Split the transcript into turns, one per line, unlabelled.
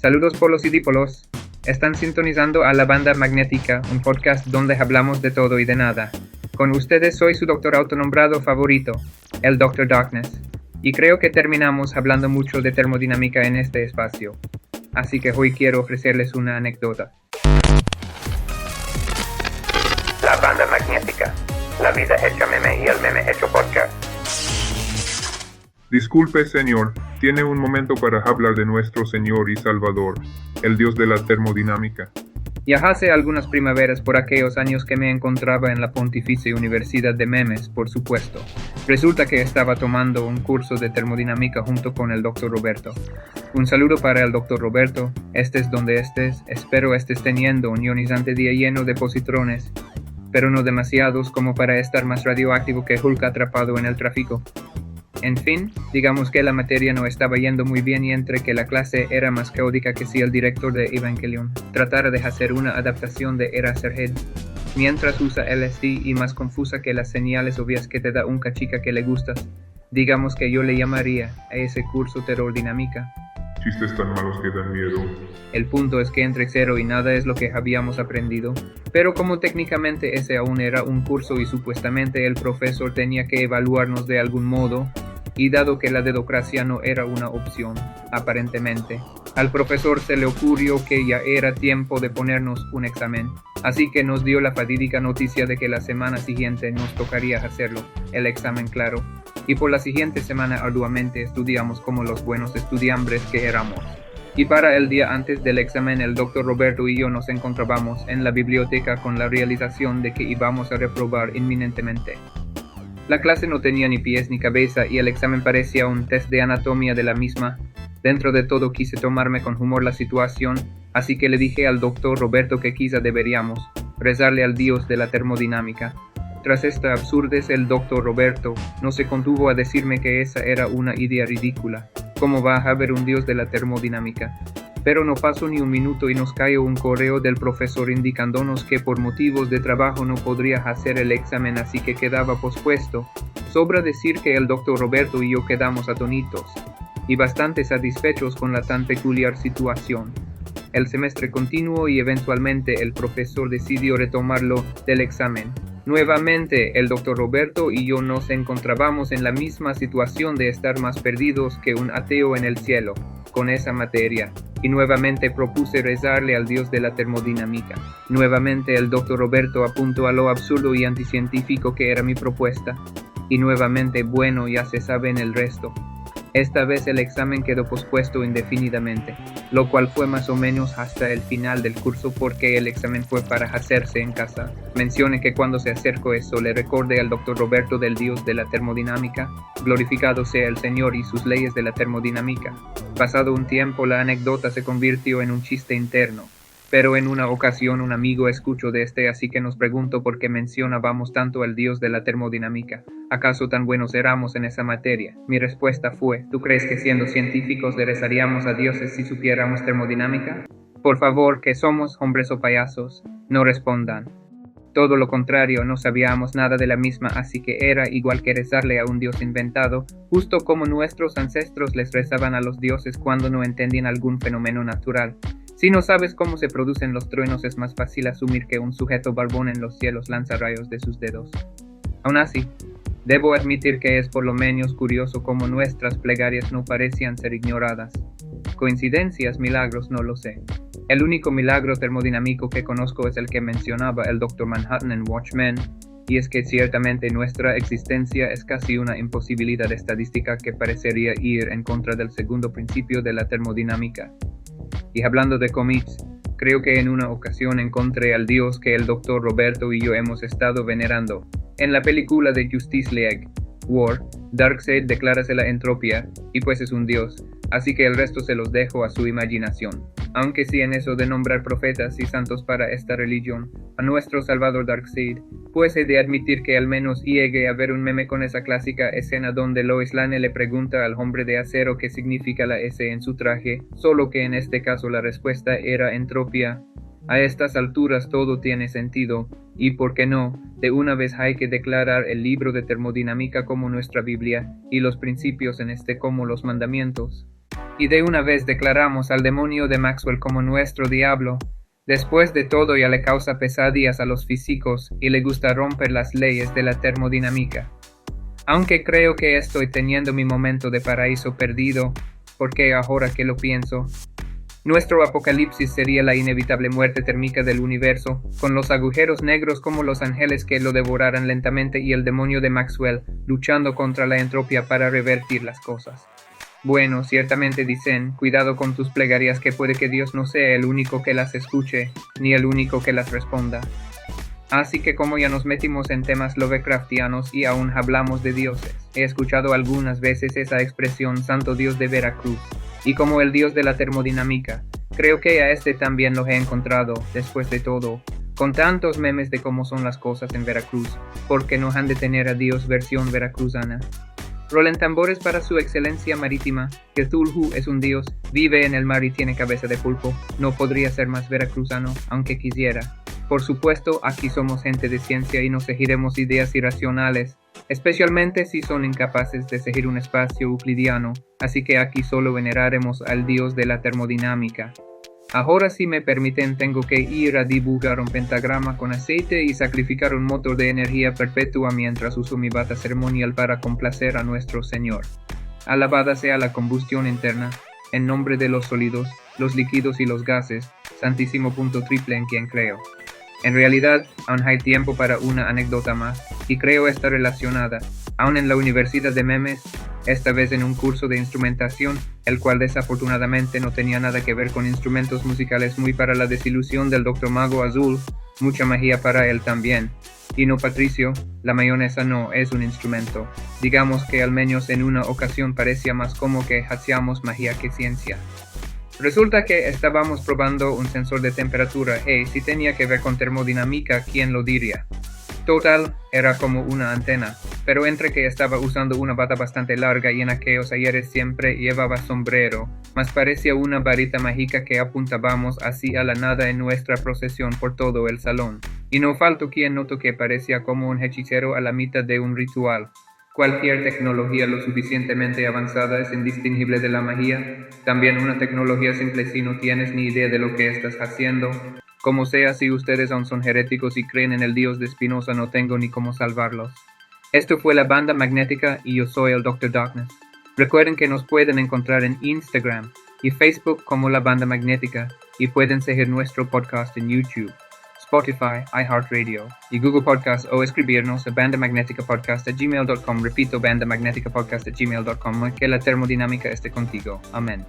Saludos polos y dipolos. Están sintonizando a La Banda Magnética, un podcast donde hablamos de todo y de nada. Con ustedes soy su doctor autonombrado favorito, el Dr. Darkness. Y creo que terminamos hablando mucho de termodinámica en este espacio. Así que hoy quiero ofrecerles una anécdota.
La Banda Magnética. La vida hecha meme y el meme hecho podcast.
Disculpe, señor. Tiene un momento para hablar de nuestro Señor y Salvador, el Dios de la termodinámica.
Ya hace algunas primaveras por aquellos años que me encontraba en la Pontificia Universidad de Memes, por supuesto. Resulta que estaba tomando un curso de termodinámica junto con el Dr. Roberto. Un saludo para el Dr. Roberto. Estés donde estés, espero estés teniendo un ionizante día lleno de positrones, pero no demasiados como para estar más radioactivo que Hulk atrapado en el tráfico. En fin, digamos que la materia no estaba yendo muy bien y entre que la clase era más caótica que si el director de Evangelion tratara de hacer una adaptación de Eraserhead, mientras usa LSD y más confusa que las señales obvias que te da un cachica que le gustas. Digamos que yo le llamaría a ese curso terrordinámica.
Chistes tan malos que dan miedo.
El punto es que entre cero y nada es lo que habíamos aprendido, pero como técnicamente ese aún era un curso y supuestamente el profesor tenía que evaluarnos de algún modo, y dado que la dedocracia no era una opción, aparentemente, al profesor se le ocurrió que ya era tiempo de ponernos un examen, así que nos dio la fatídica noticia de que la semana siguiente nos tocaría hacerlo, el examen claro, y por la siguiente semana arduamente estudiamos como los buenos estudiambres que éramos. Y para el día antes del examen el Dr. Roberto y yo nos encontrábamos en la biblioteca con la realización de que íbamos a reprobar inminentemente. La clase no tenía ni pies ni cabeza y el examen parecía un test de anatomía de la misma. Dentro de todo quise tomarme con humor la situación, así que le dije al Dr. Roberto que quizá deberíamos rezarle al dios de la termodinámica. Tras esta absurdez el Dr. Roberto no se contuvo a decirme que esa era una idea ridícula. ¿Cómo va a haber un dios de la termodinámica? Pero no pasó ni un minuto y nos cayó un correo del profesor indicándonos que por motivos de trabajo no podría hacer el examen, así que quedaba pospuesto. Sobra decir que el Dr. Roberto y yo quedamos atónitos y bastante satisfechos con la tan peculiar situación. El semestre continuó y eventualmente el profesor decidió retomarlo del examen. Nuevamente, el Dr. Roberto y yo nos encontrábamos en la misma situación de estar más perdidos que un ateo en el cielo con esa materia, y nuevamente propuse rezarle al dios de la termodinámica. Nuevamente el Dr. Roberto apuntó a lo absurdo y anticientífico que era mi propuesta, y nuevamente, bueno, ya se sabe en el resto. Esta vez el examen quedó pospuesto indefinidamente, lo cual fue más o menos hasta el final del curso porque el examen fue para hacerse en casa. Mencione que cuando se acercó eso le recordé al Dr. Roberto del dios de la termodinámica, glorificado sea el Señor y sus leyes de la termodinámica. Pasado un tiempo la anécdota se convirtió en un chiste interno, pero en una ocasión un amigo escuchó de así que nos preguntó por qué mencionábamos tanto al dios de la termodinámica. ¿Acaso tan buenos éramos en esa materia? Mi respuesta fue, ¿tú crees que siendo científicos le rezaríamos a dioses si supiéramos termodinámica? Por favor, que somos hombres o payasos, no respondan. Todo lo contrario, no sabíamos nada de la misma, así que era igual que rezarle a un dios inventado, justo como nuestros ancestros les rezaban a los dioses cuando no entendían algún fenómeno natural. Si no sabes cómo se producen los truenos, es más fácil asumir que un sujeto barbón en los cielos lanza rayos de sus dedos. Aún así, debo admitir que es por lo menos curioso cómo nuestras plegarias no parecían ser ignoradas. Coincidencias, milagros, no lo sé. El único milagro termodinámico que conozco es el que mencionaba el Dr. Manhattan en Watchmen, y es que ciertamente nuestra existencia es casi una imposibilidad estadística que parecería ir en contra del segundo principio de la termodinámica. Y hablando de cómics, creo que en una ocasión encontré al dios que el Dr. Roberto y yo hemos estado venerando. En la película de Justice League, War, Darkseid declárase la entropía, y pues es un dios, así que el resto se los dejo a su imaginación. Aunque sí en eso de nombrar profetas y santos para esta religión, a nuestro salvador Darkseid, pues he de admitir que al menos llegué a ver un meme con esa clásica escena donde Lois Lane le pregunta al hombre de acero qué significa la S en su traje, solo que en este caso la respuesta era entropía. A estas alturas todo tiene sentido, y por qué no, de una vez hay que declarar el libro de termodinámica como nuestra Biblia, y los principios en este como los mandamientos. y de una vez declaramos al demonio de Maxwell como nuestro diablo. Después de todo, ya le causa pesadillas a los físicos y le gusta romper las leyes de la termodinámica. Aunque creo que estoy teniendo mi momento de paraíso perdido, porque ahora que lo pienso, nuestro apocalipsis sería la inevitable muerte térmica del universo, con los agujeros negros como los ángeles que lo devoraran lentamente y el demonio de Maxwell luchando contra la entropía para revertir las cosas. Bueno, ciertamente dicen, cuidado con tus plegarias, que puede que Dios no sea el único que las escuche, ni el único que las responda. Así que como ya nos metimos en temas Lovecraftianos y aún hablamos de dioses, he escuchado algunas veces esa expresión Santo Dios de Veracruz, y como el dios de la termodinámica, creo que a este también lo he encontrado, después de todo, con tantos memes de cómo son las cosas en Veracruz, porque no han de tener a Dios versión veracruzana. Rolen tambores para su excelencia marítima, que Cthulhu es un dios, vive en el mar y tiene cabeza de pulpo, no podría ser más veracruzano, aunque quisiera. Por supuesto, aquí somos gente de ciencia y no seguiremos ideas irracionales, especialmente si son incapaces de seguir un espacio euclidiano, así que aquí solo veneraremos al dios de la termodinámica. Ahora, si me permiten, tengo que ir a dibujar un pentagrama con aceite y sacrificar un motor de energía perpetua mientras uso mi bata ceremonial para complacer a nuestro Señor. Alabada sea la combustión interna, en nombre de los sólidos, los líquidos y los gases, santísimo punto triple en quien creo. En realidad, aún hay tiempo para una anécdota más, y creo está relacionada, aún en la Universidad de Memes, esta vez en un curso de instrumentación, el cual desafortunadamente no tenía nada que ver con instrumentos musicales, muy para la desilusión del Dr. Mago Azul, mucha magia para él también. Y no, Patricio, la mayonesa no es un instrumento. Digamos que al menos en una ocasión parecía más como que hacíamos magia que ciencia. Resulta que estábamos probando un sensor de temperatura, si tenía que ver con termodinámica, ¿quién lo diría? Total, era como una antena, pero entre que estaba usando una bata bastante larga y en aquellos ayeres siempre llevaba sombrero, más parecía una varita mágica que apuntábamos así a la nada en nuestra procesión por todo el salón. Y no faltó quien notó que parecía como un hechicero a la mitad de un ritual. Cualquier tecnología lo suficientemente avanzada es indistinguible de la magia, también una tecnología simple si no tienes ni idea de lo que estás haciendo. Como sea, si ustedes aún son heréticos y creen en el Dios de Spinoza, no tengo ni cómo salvarlos. Esto fue la Banda Magnética y yo soy el Dr. Darkness. Recuerden que nos pueden encontrar en Instagram y Facebook como la Banda Magnética y pueden seguir nuestro podcast en YouTube, Spotify, iHeartRadio y Google Podcasts o escribirnos a bandamagneticapodcast@gmail.com. Repito, bandamagneticapodcast@gmail.com. Que la termodinámica esté contigo. Amén.